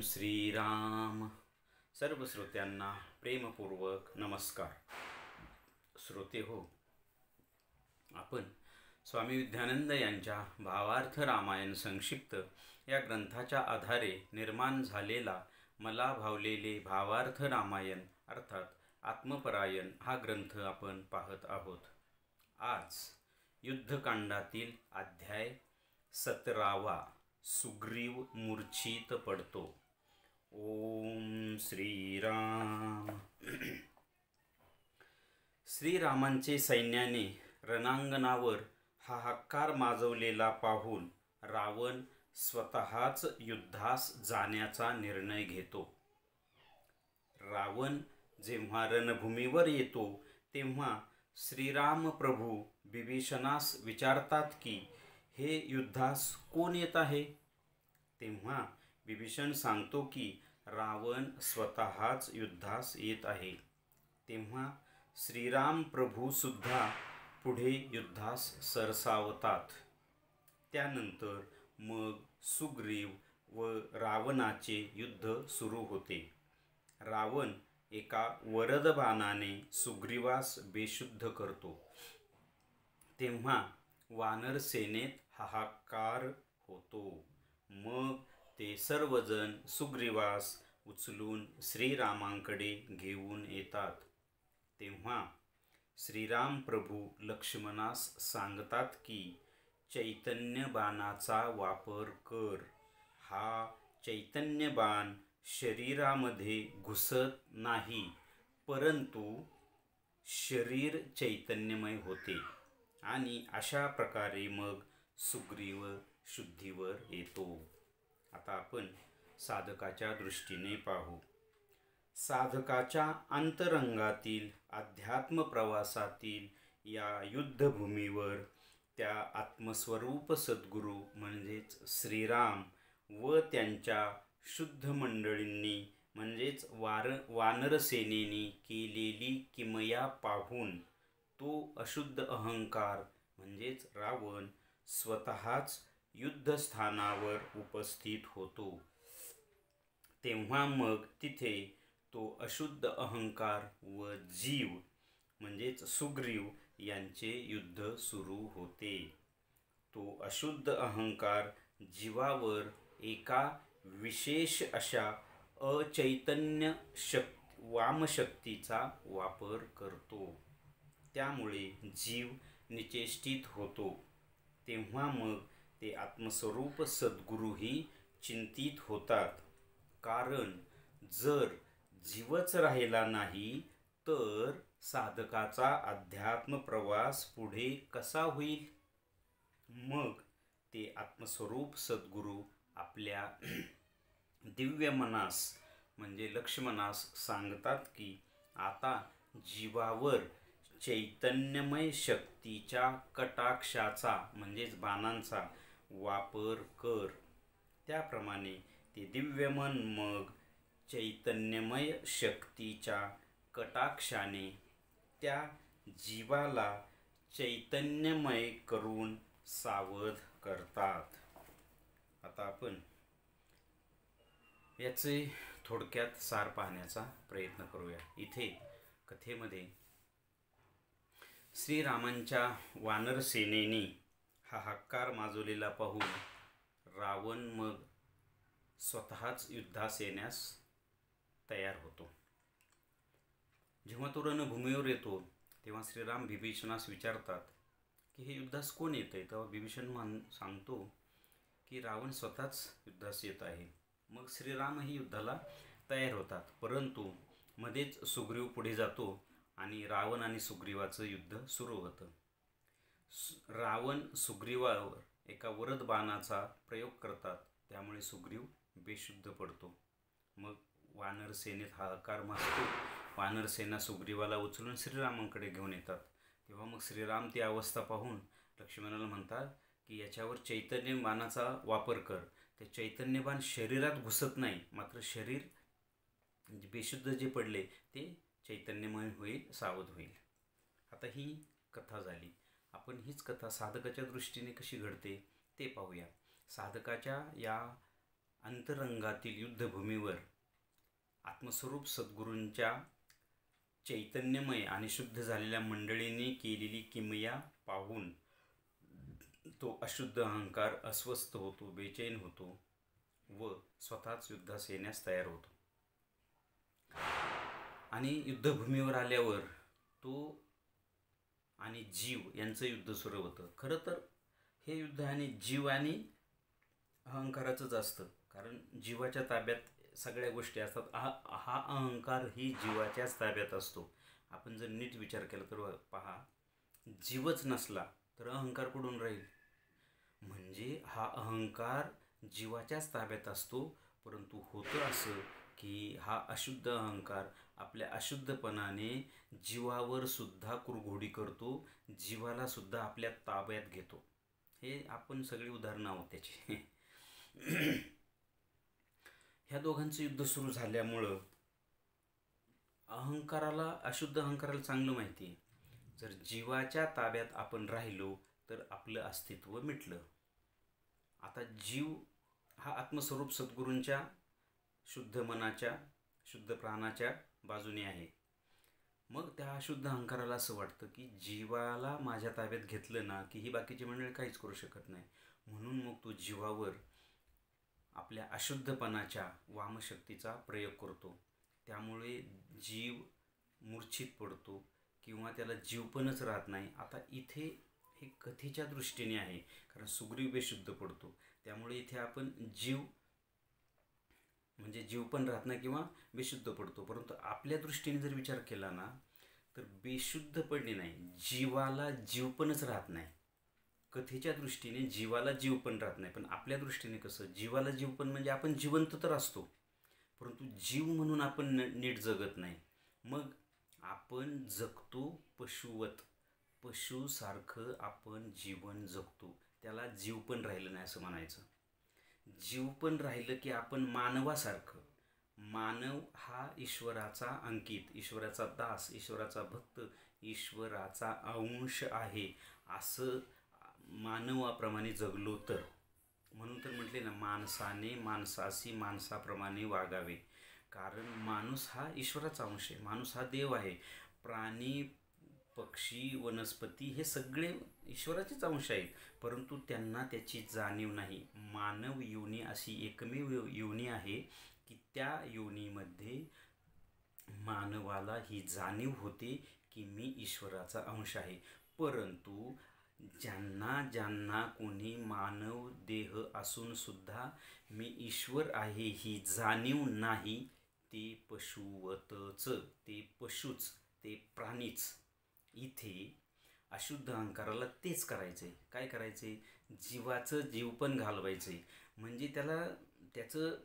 श्रीराम. सर्व श्रोत्यांना प्रेमपूर्वक नमस्कार. श्रोते हो, आपण स्वामी विद्यानंद यांच्या भावार्थ रामायण संक्षिप्त या ग्रंथाच्या आधारे निर्माण झालेला मला भावलेले भावार्थ रामायण अर्थात आत्मपरायण हा ग्रंथ आपण पाहत आहोत. आज युद्धकांडातील अध्याय 17वा सुग्रीव मूर्छित पडतो. ओम श्रीराम. श्रीरामांचे सैन्याने रणांगणावर हाहाकार माजवलेला पाहून रावण स्वतःच युद्धास जाण्याचा निर्णय घेतो. रावण जेव्हा रणभूमीवर येतो तेव्हा श्रीराम प्रभू विभीषणास विचारतात की हे युद्धास कोण येत आहे. तेव्हा विभीषण सांगतो की रावण स्वतःच युद्धास येत आहे. तेव्हा श्रीराम प्रभू सुद्धा पुढे युद्धास सरसावतात. त्यानंतर मग सुग्रीव व रावणाचे युद्ध सुरू होते. रावण एका वरद बाणाने सुग्रीवास बेशुद्ध करतो. तेव्हा वानर सेनेत हाहाकार होतो. मग ते सर्वजण सुग्रीवास उचलून श्रीरामांकडे घेऊन येतात. तेव्हा श्रीराम प्रभू लक्ष्मणास सांगतात की चैतन्य बाणाचा वापर कर. हा चैतन्य बाण शरीरामध्ये घुसत नाही, परंतु शरीर चैतन्यमय होते आणि अशा प्रकारे मग सुग्रीव शुद्धीवर येतो. आता आपण साधकाच्या दृष्टीने पाहू. साधकाच्या अंतरंगातील अध्यात्म प्रवासातील या युद्धभूमीवर त्या आत्मस्वरूप सद्गुरू म्हणजेच श्रीराम व त्यांच्या शुद्ध मंडळींनी म्हणजेच वानरसेनेनी केलेली किमया पाहून तो अशुद्ध अहंकार म्हणजेच रावण स्वतःच युद्धस्थानावर उपस्थित होतो. तेव्हा मग तिथे तो अशुद्ध अहंकार व जीव म्हणजेच सुग्रीव यांचे युद्ध सुरू होते. तो अशुद्ध अहंकार जीवावर एका विशेष अशा अचैतन्य वामशक्तीचा वापर करतो. त्यामुळे जीव निचेष्टित होतो. तेव्हा मग ते आत्मस्वरूप सद्गुरूही चिंतित होतात. कारण जर जीवच राहिला नाही तर साधकाचा अध्यात्म प्रवास पुढे कसा होईल. मग ते आत्मस्वरूप सद्गुरू आपल्या दिव्य मनास म्हणजे लक्ष्मणास सांगतात की आता जीवावर चैतन्यमय शक्तीच्या कटाक्षाचा म्हणजेच बाणांचा वापर कर. त्याप्रमाणे ते दिव्यमन मग चैतन्यमय शक्तीच्या कटाक्षाने त्या जीवाला चैतन्यमय करून सावध करतात. आता आपण याचे थोडक्यात सार पाहण्याचा प्रयत्न करूया. इथे कथेमध्ये श्रीरामांच्या वानर सेनेने हाहाकार माजवलेला पाहून रावण मग स्वतःच युद्धास येण्यास तयार होतो. जेव्हा तो रणभूमीवर येतो तेव्हा श्रीराम विभीषणास विचारतात की हे युद्धास कोण येत आहे. तेव्हा विभीषण सांगतो की रावण स्वतःच युद्धास येत आहे. मग श्रीरामही युद्धाला तयार होतात, परंतु मध्येच सुग्रीव पुढे जातो आणि रावण आणि सुग्रीवाचं युद्ध सुरू होतं. रावण सुग्रीवावर एका वरद बाणाचा प्रयोग करतात. त्यामुळे सुग्रीव बेशुद्ध पडतो. मग वानर सेनेत हाहाकार माजतो. वानर सेना सुग्रीवाला उचलून श्रीरामांकडे घेऊन येतात. तेव्हा मग श्रीराम ती अवस्था पाहून लक्ष्मणाला म्हणतात की याच्यावर चैतन्य बाणाचा वापर कर. ते चैतन्य बाण शरीरात घुसत नाही, मात्र शरीर बेशुद्ध जे पडले ते चैतन्यमय होईल, सावध होईल. आता ही कथा झाली. आपण हीच कथा साधकाच्या दृष्टीने कशी घडते ते पाहूया. साधकाच्या या अंतरंगातील युद्धभूमीवर आत्मस्वरूप सद्गुरूंच्या चैतन्यमय आणि शुद्ध झालेल्या मंडळींनी केलेली किमया पाहून तो अशुद्ध अहंकार अस्वस्थ होतो, बेचैन होतो व स्वतःच युद्धास येण्यास तयार होतो. आणि युद्धभूमीवर आल्यावर तो आणि जीव यांचं युद्ध सुरू होतं. खरं तर हे युद्ध आणि जीव आणि अहंकाराचंच असतं, कारण जीवाच्या ताब्यात सगळ्या गोष्टी असतात. हा अहंकार ही जीवाच्याच ताब्यात असतो. आपण जर नीट विचार केला तर पहा, जीवच नसला तर अहंकार कुठून राहील? म्हणजे हा अहंकार जीवाच्याच ताब्यात असतो. परंतु होतं असं की हा अशुद्ध अहंकार आपल्या अशुद्धपणाने जीवावर सुद्धा कुरघोडी करतो, जीवाला सुद्धा आपल्या ताब्यात घेतो. हे आपण सगळी उदाहरणं आहोत त्याची. ह्या दोघांचं युद्ध सुरू झाल्यामुळं अशुद्ध अहंकाराला चांगलं माहिती आहे, जर जीवाच्या ताब्यात आपण राहिलो तर आपलं अस्तित्व मिटलं. आता जीव हा आत्मस्वरूप सद्गुरूंच्या शुद्ध मनाच्या, शुद्ध प्राणाच्या बाजूने आहे. मग त्या अशुद्ध अहंकाराला असं वाटतं की जीवाला माझ्या ताब्यात घेतलं ना की ही बाकीची मंडळी काहीच करू शकत नाही. म्हणून मग तो जीवावर आपल्या अशुद्धपणाच्या वामशक्तीचा प्रयोग करतो. त्यामुळे जीव मूर्छित पडतो किंवा त्याला जीवपणच राहत नाही. आता इथे हे कथेच्या दृष्टीने आहे, कारण सुग्रीव बेशुद्ध पडतो. त्यामुळे इथे आपण जीव म्हणजे जीव पण राहत नाही किंवा बेशुद्ध पडतो. परंतु आपल्या दृष्टीने जर विचार केला ना तर बेशुद्ध पडणे नाही, जीवाला जीवपणच राहत नाही. कथेच्या दृष्टीने जीवाला जीवपण राहत नाही, पण आपल्या दृष्टीने कसं, जीवाला जीवपण म्हणजे आपण जिवंत तर असतो, परंतु जीव म्हणून आपण नीट जगत नाही. मग आपण जगतो पशुवत, पशुसारखं आपण जीवन जगतो. त्याला जीव पण राहिलं नाही असं म्हणायचं. जीव पण राहिलं की आपण मानवासारखं, मानव हा ईश्वराचा अंकित, ईश्वराचा दास, ईश्वराचा भक्त, ईश्वराचा अंश आहे असं मानवाप्रमाणे जगलो तर. म्हणून तर म्हटले ना, माणसाने माणसाशी माणसाप्रमाणे वागावे. कारण माणूस हा ईश्वराचा अंश आहे, माणूस हा देव आहे. प्राणी, पक्षी, वनस्पती हे सगळे ईश्वराचेच अंश आहेत, परंतु त्यांना त्याची जाणीव नाही. मानव योनी अशी एकमेव योनी आहे की त्या योनीमध्ये मानवाला ही जाणीव होते की मी ईश्वराचा अंश आहे. परंतु ज्यांना ज्यांना कोणी मानव देह असून सुद्धा मी ईश्वर आहे ही जाणीव नाही, ते पशुवतच, ते पशुच, ते प्राणीच. इथे अशुद्ध अहंकाराला तेच करायचं आहे. काय करायचं आहे? जीवाचं जीवपण घालवायचं आहे. म्हणजे त्याला त्याचं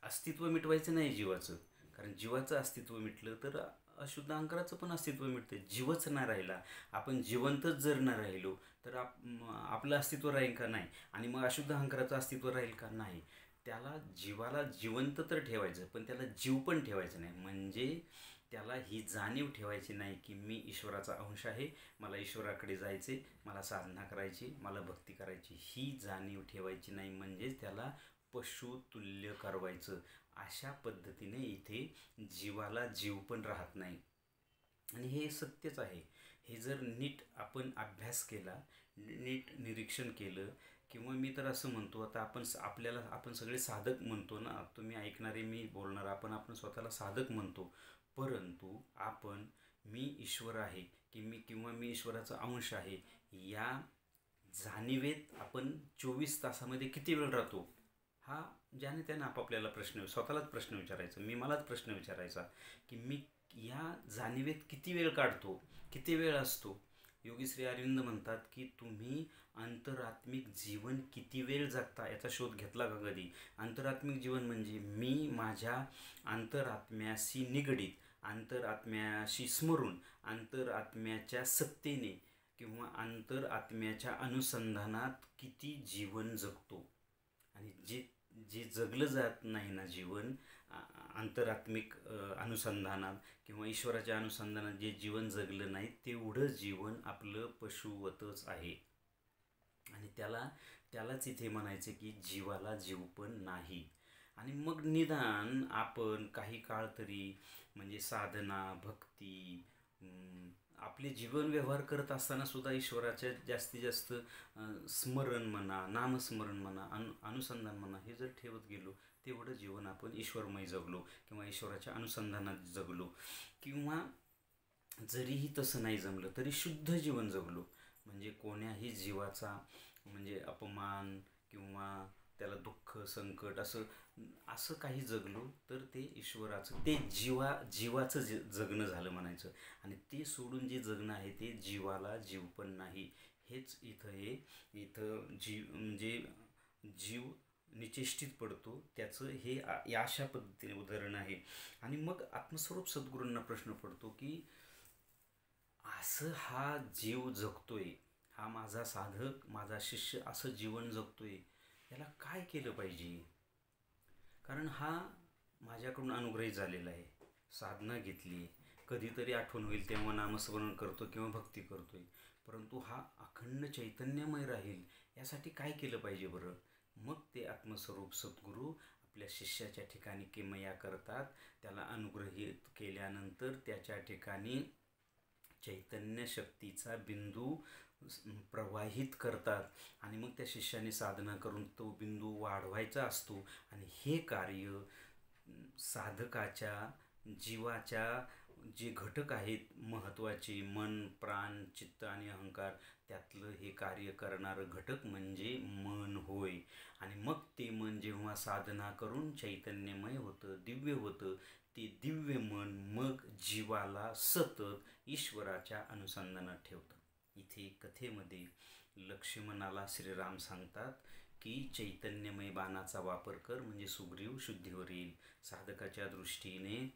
अस्तित्व मिटवायचं नाही जीवाचं, कारण जीवाचं अस्तित्व मिटलं तर अशुद्ध अहंकाराचं पण अस्तित्व मिटतं. जीवच नाही राहिला, आपण जिवंतच जर नाही राहिलो तर आपलं अस्तित्व राहील का? नाही. आणि मग अशुद्ध अहंकाराचं अस्तित्व राहील का? नाही. त्याला जीवाला जिवंत तर ठेवायचं, पण त्याला जीव पण ठेवायचं नाही. म्हणजे त्याला ही जाणीव ठेवायची नाही की मी ईश्वराचा अंश आहे, मला ईश्वराकडे जायचे, मला साधना करायची, मला भक्ती करायची, ही जाणीव ठेवायची नाही. म्हणजेच त्याला पशुतुल्य करवायचं. अशा पद्धतीने इथे जीवाला जीव पण राहत नाही. आणि हे सत्यच आहे. हे जर नीट आपण अभ्यास केला, नीट निरीक्षण केलं, किंवा मी तर असं म्हणतो, आता आपण सगळे साधक म्हणतो ना, तुम्ही ऐकणारे, मी बोलणार, आपण स्वतःला साधक म्हणतो. परंतु आपण मी ईश्वर आहे किंवा मी ईश्वराचा अंश आहे या जाणीवेत आपण 24 तासामध्ये किती वेळ राहतो? हा ज्याने त्याने आपापल्याला स्वतःलाच प्रश्न विचारायचा. मलाच प्रश्न विचारायचा की मी या जाणीवेत किती वेळ काढतो, किती वेळ असतो. योगी श्री अरविंद म्हणतात की तुम्ही अंतरात्मिक जीवन किती वेळ जगता याचा शोध घेतला का कधी? अंतरात्मिक जीवन म्हणजे मी माझ्या अंतरात्म्याशी निगडीत, अंतरात्म्याशी स्मरून, अंतरात्म्याच्या सत्तेने किंवा अंतरात्म्याच्या अनुसंधानात किती जीवन जगतो. आणि जे जगलं जात नाही ना जीवन, अंतरात्मिक अनुसंधानात किंवा ईश्वराच्या अनुसंधानात जे जीवन जगलं नाही, तेवढं जीवन आपलं पशुवतच आहे. आणि त्यालाच इथे म्हणायचं की जीवाला जीव पण नाही. आणि मग निदान आपण काही काळ तरी म्हणजे साधना भक्ती आपले जीवन व्यवहार करत असताना सुद्धा ईश्वराच्या जास्तीत जास्त स्मरण म्हणा नामस्मरण म्हणा अनुसंधान म्हणा हे जर ठेवत गेलो तेवढं जीवन आपण ईश्वरमय जगलो किंवा ईश्वराच्या अनुसंधानात जगलो किंवा जरीही तसं नाही जमलं तरी शुद्ध जीवन जगलो म्हणजे कोण्याही जीवाचा म्हणजे अपमान किंवा त्याला दुःख संकट असं असं काही जगलो तर ते ईश्वराचं ते जीवाचं जगणं झालं म्हणायचं. आणि ते सोडून जे जगणं आहे ते जीवाला जीव पण नाही. हेच इथं म्हणजे जीव निचेष्टित पडतो त्याचं हे अशा पद्धतीने उदाहरण आहे. आणि मग आत्मस्वरूप सद्गुरूंना प्रश्न पडतो की असं हा जीव जगतोय, हा माझा साधक माझा शिष्य असं जीवन जगतोय, याला काय केलं पाहिजे. कारण हा माझ्याकडून अनुग्रहित झालेला आहे, साधना घेतली, कधीतरी आठवण होईल तेव्हा नामस्मरण करतो किंवा भक्ती करतोय, परंतु हा अखंड चैतन्यमय राहील यासाठी काय केलं पाहिजे बरं. मग ते आत्मस्वरूप सद्गुरू आपल्या शिष्याच्या ठिकाणी किमया करतात. त्याला अनुग्रहित केल्यानंतर त्याच्या ठिकाणी चैतन्य शक्तीचा बिंदू प्रवाहित करतात आणि मग त्या शिष्याने साधना करून तो बिंदू वाढवायचा असतो. आणि हे कार्य साधकाच्या जीवाच्या जे घटक आहेत महत्त्वाचे मन प्राण चित्त आणि अहंकार त्यातलं हे कार्य करणारं घटक म्हणजे मन होय. आणि मग ते मन जेव्हा साधना करून चैतन्यमय होतं दिव्य होतं ते दिव्य मन मग जीवाला सतत ईश्वराच्या अनुसंधानात ठेवतं. इथे कथेमध्ये लक्ष्मणाला श्रीराम सांगतात की चैतन्यमय बाणाचा वापर कर म्हणजे सुग्रीव शुद्धीवर येईल. साधकाच्या दृष्टीने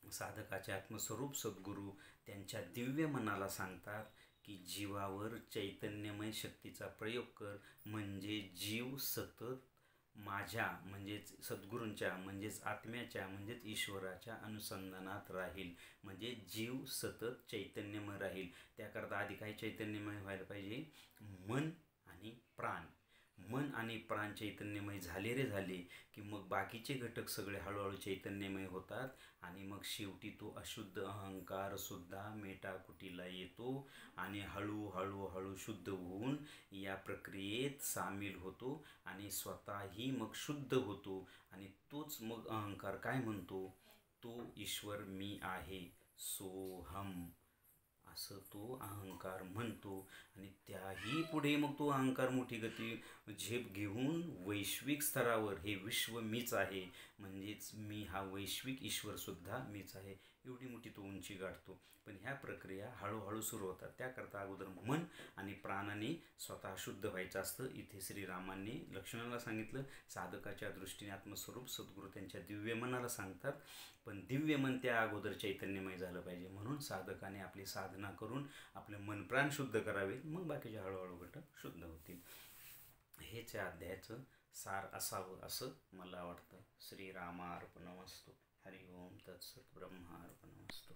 साधकाचे आत्मस्वरूप सद्गुरू त्यांच्या दिव्य मनाला सांगतात की जीवावर चैतन्यमय शक्तीचा प्रयोग कर म्हणजे जीव सतत माझ्या म्हणजेच सद्गुरूंच्या म्हणजेच आत्म्याच्या म्हणजेच ईश्वराच्या अनुसंधानात राहील. म्हणजे जीव सतत चैतन्यमय राहील. त्याकरता आधी काही चैतन्यमय व्हायला पाहिजे, मन आणि प्राण. मन आणि प्राण चैतन्यमय झाले की मग बाकीचे घटक सगळे हळूहळू चैतन्यमय होतात आणि मग शेवटी तो अशुद्ध अहंकार सुद्धा मेटाकुटीला येतो आणि हळूहळू शुद्ध होऊन या प्रक्रियेत सामील होतो आणि स्वतःही मग शुद्ध होतो. आणि तोच मग अहंकार काय म्हणतो, तो ईश्वर मी आहे सोहम असं तो अहंकार म्हणतो. आणि त्याही पुढे मग तो अहंकार मोठी गती झेप घेऊन वैश्विक स्तरावर हे विश्व मीच आहे म्हणजेच मी हा वैश्विक ईश्वरसुद्धा मीच आहे एवढी मोठी तो उंची गाठतो. पण ह्या प्रक्रिया हळूहळू सुरू होतात. त्याकरता अगोदर मन आणि प्राणाने स्वतः शुद्ध व्हायचं असतं. इथे श्रीरामांनी लक्ष्मणाला सांगितलं, साधकाच्या दृष्टीने आत्मस्वरूप सद्गुरू त्यांच्या दिव्य मनाला सांगतात. पण दिव्य मन त्या अगोदर चैतन्यमय झालं पाहिजे. म्हणून साधकाने आपली साधना करून आपलं मन प्राण शुद्ध करावे, मग बाकीचे हळूहळू घटक शुद्ध होतील. हेच या अध्यायाचं सार असावं असं मला वाटतं. श्रीरामार्पणमस्तु. हरि ओम तत्सत. ब्रह्मार्पणमस्तु.